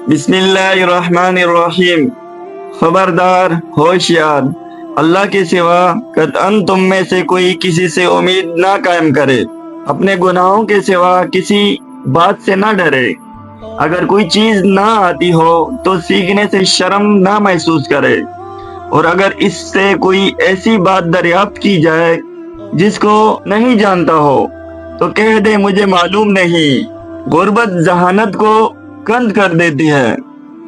بسم اللہ الرحمن الرحیم۔ خبردار، ہوشیار، اللہ کے سوا قطعاً تم میں سے کوئی کسی سے امید نہ قائم کرے، اپنے گناہوں کے سوا کسی بات سے نہ ڈرے۔ اگر کوئی چیز نہ آتی ہو تو سیکھنے سے شرم نہ محسوس کرے، اور اگر اس سے کوئی ایسی بات دریافت کی جائے جس کو نہیں جانتا ہو تو کہہ دے مجھے معلوم نہیں۔ غربت ذہانت کو کند کر دیتی ہے۔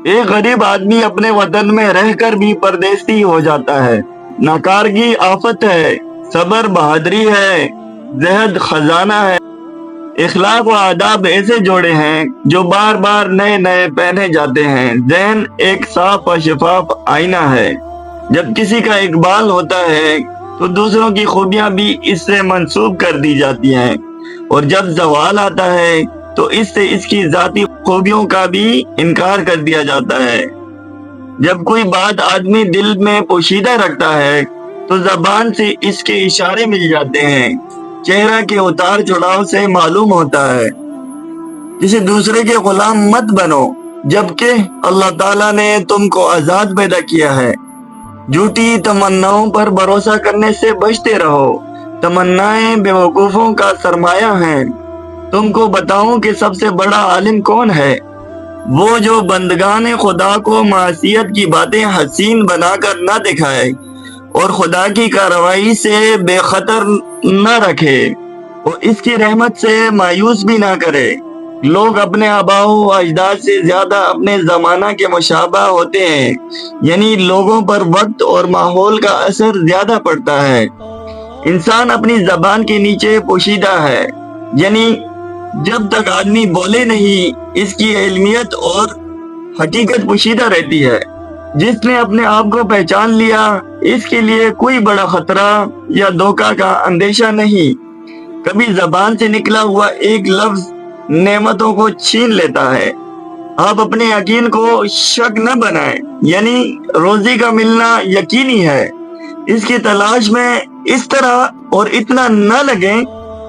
ایک غریب آدمی اپنے وطن میں رہ کر بھی پردیسی ہو جاتا ہے۔ ناکارگی آفت ہے، صبر بہادری ہے، زہد خزانہ ہے۔ اخلاق و آداب ایسے جوڑے ہیں جو بار بار نئے نئے پہنے جاتے ہیں۔ ذہن ایک صاف و شفاف آئینہ ہے۔ جب کسی کا اقبال ہوتا ہے تو دوسروں کی خوبیاں بھی اس سے منسوب کر دی جاتی ہیں، اور جب زوال آتا ہے تو اس سے اس کی ذاتی خوبیوں کا بھی انکار کر دیا جاتا ہے۔ جب کوئی بات آدمی دل میں پوشیدہ رکھتا ہے تو زبان سے اس کے اشارے مل جاتے ہیں، چہرہ کے اتار چڑھاؤ سے معلوم ہوتا ہے۔ کسی دوسرے کے غلام مت بنو، جبکہ اللہ تعالیٰ نے تم کو آزاد پیدا کیا ہے۔ جھوٹی تمناؤں پر بھروسہ کرنے سے بچتے رہو، تمنائیں بے وقوفوں کا سرمایہ ہیں۔ تم کو بتاؤں کہ سب سے بڑا عالم کون ہے؟ وہ جو بندگان خدا کو معصیت کی باتیں حسین بنا کر نہ دکھائے اور خدا کی کارروائی سے بے خطر نہ رکھے اور اس کی رحمت سے مایوس بھی نہ کرے۔ لوگ اپنے آباء و اجداد سے زیادہ اپنے زمانہ کے مشابہ ہوتے ہیں، یعنی لوگوں پر وقت اور ماحول کا اثر زیادہ پڑتا ہے۔ انسان اپنی زبان کے نیچے پوشیدہ ہے، یعنی جب تک آدمی بولے نہیں اس کی علمیت اور حقیقت پوشیدہ رہتی ہے۔ جس نے اپنے آپ کو پہچان لیا اس کے لیے کوئی بڑا خطرہ یا دھوکہ کا اندیشہ نہیں۔ کبھی زبان سے نکلا ہوا ایک لفظ نعمتوں کو چھین لیتا ہے۔ آپ اپنے یقین کو شک نہ بنائیں، یعنی روزی کا ملنا یقینی ہے، اس کی تلاش میں اس طرح اور اتنا نہ لگیں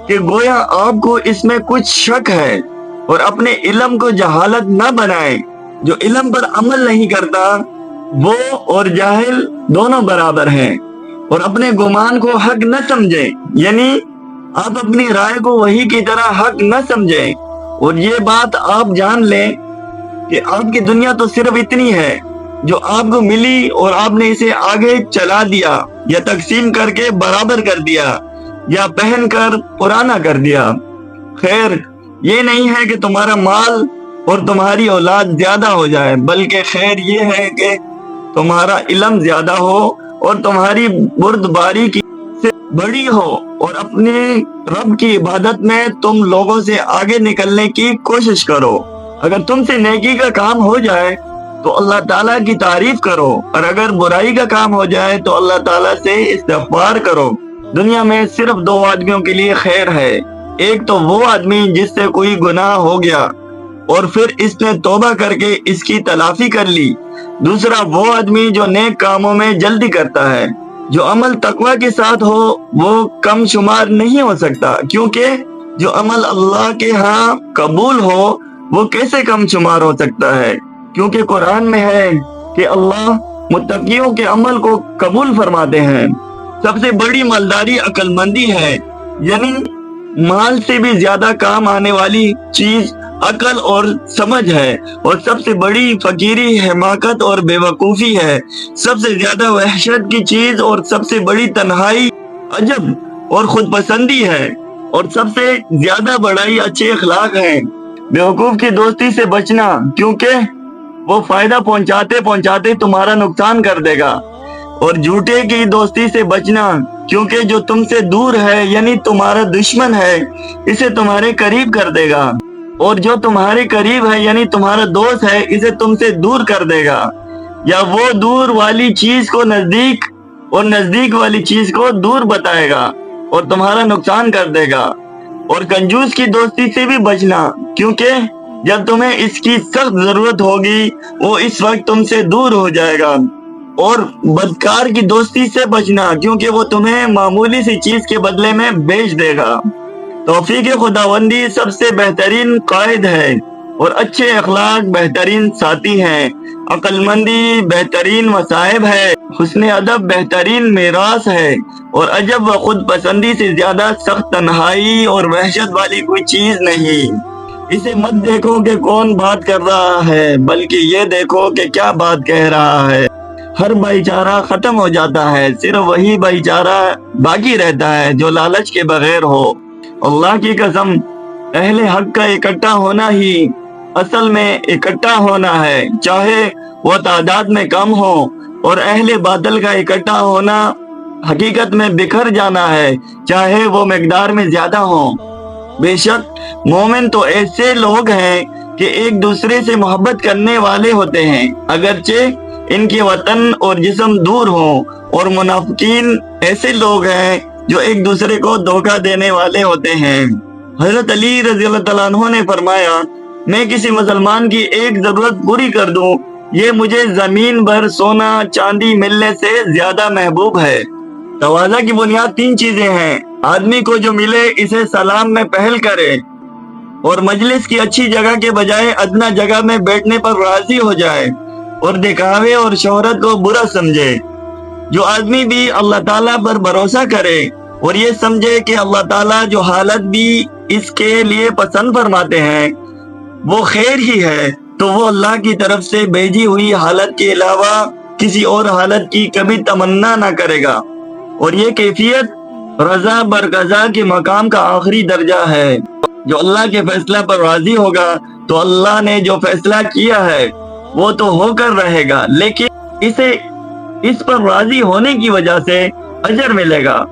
کہ گویا آپ کو اس میں کچھ شک ہے، اور اپنے علم کو جہالت نہ بنائیں۔ جو علم پر عمل نہیں کرتا وہ اور جاہل دونوں برابر ہیں، اور اپنے گمان کو حق نہ سمجھیں، یعنی آپ اپنی رائے کو وحی کی طرح حق نہ سمجھیں، اور یہ بات آپ جان لیں کہ آپ کی دنیا تو صرف اتنی ہے جو آپ کو ملی اور آپ نے اسے آگے چلا دیا یا تقسیم کر کے برابر کر دیا یا پہن کر پرانا کر دیا۔ خیر یہ نہیں ہے کہ تمہارا مال اور تمہاری اولاد زیادہ ہو جائے، بلکہ خیر یہ ہے کہ تمہارا علم زیادہ ہو اور تمہاری بردباری کی سے بڑی ہو، اور اپنے رب کی عبادت میں تم لوگوں سے آگے نکلنے کی کوشش کرو۔ اگر تم سے نیکی کا کام ہو جائے تو اللہ تعالیٰ کی تعریف کرو، اور اگر برائی کا کام ہو جائے تو اللہ تعالیٰ سے استغفار کرو۔ دنیا میں صرف دو آدمیوں کے لیے خیر ہے، ایک تو وہ آدمی جس سے کوئی گناہ ہو گیا اور پھر اس نے توبہ کر کے اس کی تلافی کر لی، دوسرا وہ آدمی جو نیک کاموں میں جلدی کرتا ہے۔ جو عمل تقوی کے ساتھ ہو وہ کم شمار نہیں ہو سکتا، کیونکہ جو عمل اللہ کے ہاں قبول ہو وہ کیسے کم شمار ہو سکتا ہے، کیونکہ قرآن میں ہے کہ اللہ متقیوں کے عمل کو قبول فرماتے ہیں۔ سب سے بڑی مالداری عقل مندی ہے، یعنی مال سے بھی زیادہ کام آنے والی چیز عقل اور سمجھ ہے، اور سب سے بڑی فقیری حماقت اور بے وقوفی ہے۔ سب سے زیادہ وحشت کی چیز اور سب سے بڑی تنہائی عجب اور خود پسندی ہے، اور سب سے زیادہ بڑائی اچھے اخلاق ہے۔ بے وقوف کی دوستی سے بچنا، کیونکہ وہ فائدہ پہنچاتے پہنچاتے تمہارا نقصان کر دے گا، اور جھوٹے کی دوستی سے بچنا، کیونکہ جو تم سے دور ہے یعنی تمہارا دشمن ہے اسے تمہارے قریب کر دے گا، اور جو تمہارے قریب ہے یعنی تمہارا دوست ہے اسے تم سے دور کر دے گا، یا وہ دور والی چیز کو نزدیک اور نزدیک والی چیز کو دور بتائے گا اور تمہارا نقصان کر دے گا۔ اور کنجوس کی دوستی سے بھی بچنا، کیونکہ جب تمہیں اس کی سخت ضرورت ہوگی وہ اس وقت تم سے دور ہو جائے گا۔ اور بدکار کی دوستی سے بچنا، کیونکہ وہ تمہیں معمولی سی چیز کے بدلے میں بیچ دے گا۔ توفیق خداوندی سب سے بہترین قائد ہے، اور اچھے اخلاق بہترین ساتھی ہیں، عقل مندی بہترین مصائب ہے، حسن ادب بہترین میراث ہے، اور عجب و خود پسندی سے زیادہ سخت تنہائی اور وحشت والی کوئی چیز نہیں۔ اسے مت دیکھو کہ کون بات کر رہا ہے، بلکہ یہ دیکھو کہ کیا بات کہہ رہا ہے۔ ہر بھائی چارہ ختم ہو جاتا ہے، صرف وہی بھائی چارہ باقی رہتا ہے جو لالچ کے بغیر ہو۔ اللہ کی قسم، اہل حق کا اکٹھا ہونا ہی اصل میں اکٹھا ہونا ہے، چاہے وہ تعداد میں کم ہو، اور اہل باطل کا اکٹھا ہونا حقیقت میں بکھر جانا ہے، چاہے وہ مقدار میں زیادہ ہو۔ بے شک مومن تو ایسے لوگ ہیں کہ ایک دوسرے سے محبت کرنے والے ہوتے ہیں، اگرچہ ان کے وطن اور جسم دور ہوں، اور منافقین ایسے لوگ ہیں جو ایک دوسرے کو دھوکہ دینے والے ہوتے ہیں۔ حضرت علی رضی اللہ تعالیٰ عنہ نے فرمایا، میں کسی مسلمان کی ایک ضرورت پوری کر دوں، یہ مجھے زمین بھر سونا چاندی ملنے سے زیادہ محبوب ہے۔ تواضع کی بنیاد 3 چیزیں ہیں: آدمی کو جو ملے اسے سلام میں پہل کرے، اور مجلس کی اچھی جگہ کے بجائے ادنا جگہ میں بیٹھنے پر راضی ہو جائے، اور دکھاوے اور شہرت کو برا سمجھے۔ جو آدمی بھی اللہ تعالیٰ پر بھروسہ کرے اور یہ سمجھے کہ اللہ تعالیٰ جو حالت بھی اس کے لیے پسند فرماتے ہیں وہ خیر ہی ہے، تو وہ اللہ کی طرف سے بھیجی ہوئی حالت کے علاوہ کسی اور حالت کی کبھی تمنا نہ کرے گا، اور یہ کیفیت رضا برقضا کے مقام کا آخری درجہ ہے۔ جو اللہ کے فیصلہ پر راضی ہوگا تو اللہ نے جو فیصلہ کیا ہے وہ تو ہو کر رہے گا، لیکن اسے اس پر راضی ہونے کی وجہ سے اجر ملے گا،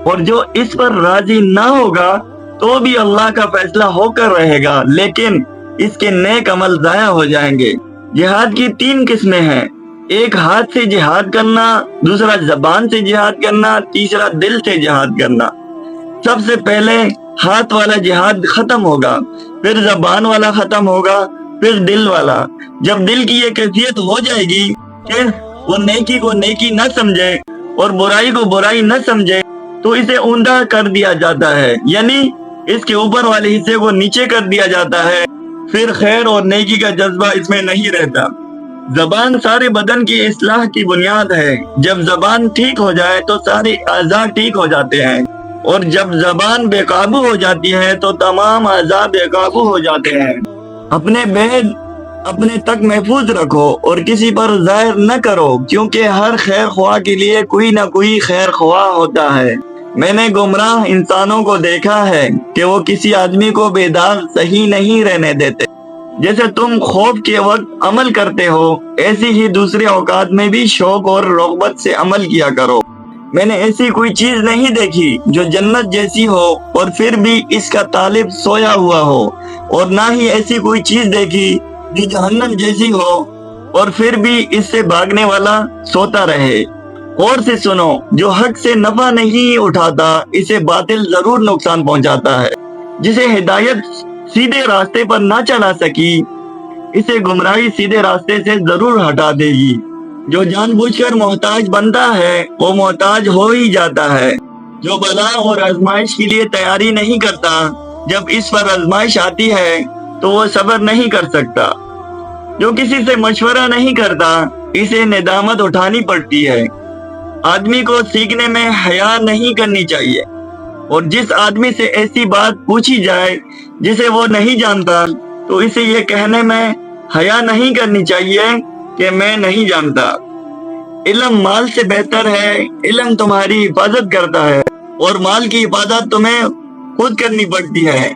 اور جو اس پر راضی نہ ہوگا تو بھی اللہ کا فیصلہ ہو کر رہے گا، لیکن اس کے نیک عمل ضائع ہو جائیں گے۔ جہاد کی 3 قسمیں ہیں: ایک ہاتھ سے جہاد کرنا، دوسرا زبان سے جہاد کرنا، تیسرا دل سے جہاد کرنا۔ سب سے پہلے ہاتھ والا جہاد ختم ہوگا، پھر زبان والا ختم ہوگا، پھر دل والا۔ جب دل کی یہ کیفیت ہو جائے گی کہ وہ نیکی کو نیکی نہ سمجھے اور برائی کو برائی نہ سمجھے، تو اسے اوندا کر دیا جاتا ہے، یعنی اس کے اوپر والے حصے کو نیچے کر دیا جاتا ہے، پھر خیر اور نیکی کا جذبہ اس میں نہیں رہتا۔ زبان سارے بدن کی اصلاح کی بنیاد ہے، جب زبان ٹھیک ہو جائے تو سارے اعضاء ٹھیک ہو جاتے ہیں، اور جب زبان بے قابو ہو جاتی ہے تو تمام اعضاء بے قابو ہو جاتے ہیں۔ اپنے بید اپنے تک محفوظ رکھو اور کسی پر ظاہر نہ کرو، کیونکہ ہر خیر خواہ کے لیے کوئی نہ کوئی خیر خواہ ہوتا ہے۔ میں نے گمراہ انسانوں کو دیکھا ہے کہ وہ کسی آدمی کو بے داغ صحیح نہیں رہنے دیتے۔ جیسے تم خوف کے وقت عمل کرتے ہو، ایسی ہی دوسرے اوقات میں بھی شوق اور رغبت سے عمل کیا کرو۔ میں نے ایسی کوئی چیز نہیں دیکھی جو جنت جیسی ہو اور پھر بھی اس کا طالب سویا ہوا ہو، اور نہ ہی ایسی کوئی چیز دیکھی جو جہنم جیسی ہو اور پھر بھی اس سے بھاگنے والا سوتا رہے۔ غور سے سنو، جو حق سے نفع نہیں اٹھاتا اسے باطل ضرور نقصان پہنچاتا ہے۔ جسے ہدایت سیدھے راستے پر نہ چلا سکی، اسے گمراہی سیدھے راستے سے ضرور ہٹا دے گی۔ جو جان بوجھ کر محتاج بنتا ہے وہ محتاج ہو ہی جاتا ہے۔ جو بلا اور آزمائش کے لیے تیاری نہیں کرتا، جب اس پر آزمائش آتی ہے تو وہ صبر نہیں کر سکتا۔ جو کسی سے مشورہ نہیں کرتا اسے ندامت اٹھانی پڑتی ہے۔ آدمی کو سیکھنے میں حیا نہیں کرنی چاہیے، اور جس آدمی سے ایسی بات پوچھی جائے جسے وہ نہیں جانتا تو اسے یہ کہنے میں حیا نہیں کرنی چاہیے کہ میں نہیں جانتا۔ علم مال سے بہتر ہے، علم تمہاری حفاظت کرتا ہے، اور مال کی حفاظت تمہیں خود کرنی پڑتی ہے۔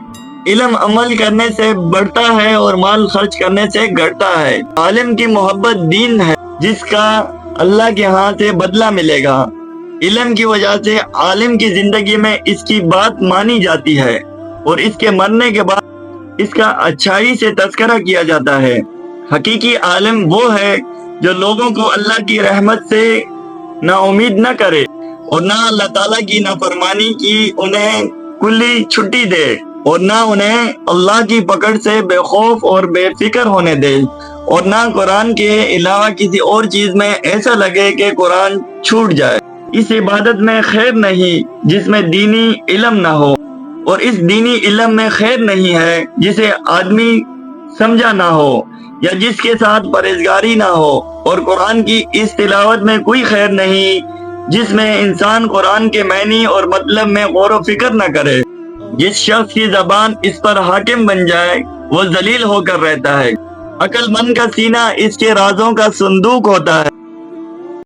علم عمل کرنے سے بڑھتا ہے اور مال خرچ کرنے سے گھٹتا ہے۔ عالم کی محبت دین ہے جس کا اللہ کے ہاں سے بدلہ ملے گا۔ علم کی وجہ سے عالم کی زندگی میں اس کی بات مانی جاتی ہے، اور اس کے مرنے کے بعد اس کا اچھائی سے تذکرہ کیا جاتا ہے۔ حقیقی عالم وہ ہے جو لوگوں کو اللہ کی رحمت سے نا امید نہ کرے اور نہ اللہ تعالیٰ کی نافرمانی کی انہیں کلی چھٹی دے، اور نہ انہیں اللہ کی پکڑ سے بے خوف اور بے فکر ہونے دے، اور نہ قرآن کے علاوہ کسی اور چیز میں ایسا لگے کہ قرآن چھوٹ جائے۔ اس عبادت میں خیر نہیں جس میں دینی علم نہ ہو، اور اس دینی علم میں خیر نہیں ہے جسے آدمی سمجھا نہ ہو یا جس کے ساتھ پرہیزگاری نہ ہو، اور قرآن کی اس تلاوت میں کوئی خیر نہیں جس میں انسان قرآن کے معنی اور مطلب میں غور و فکر نہ کرے۔ جس شخص کی زبان اس پر حاکم بن جائے وہ ذلیل ہو کر رہتا ہے۔ عقل مند کا سینہ اس کے رازوں کا صندوق ہوتا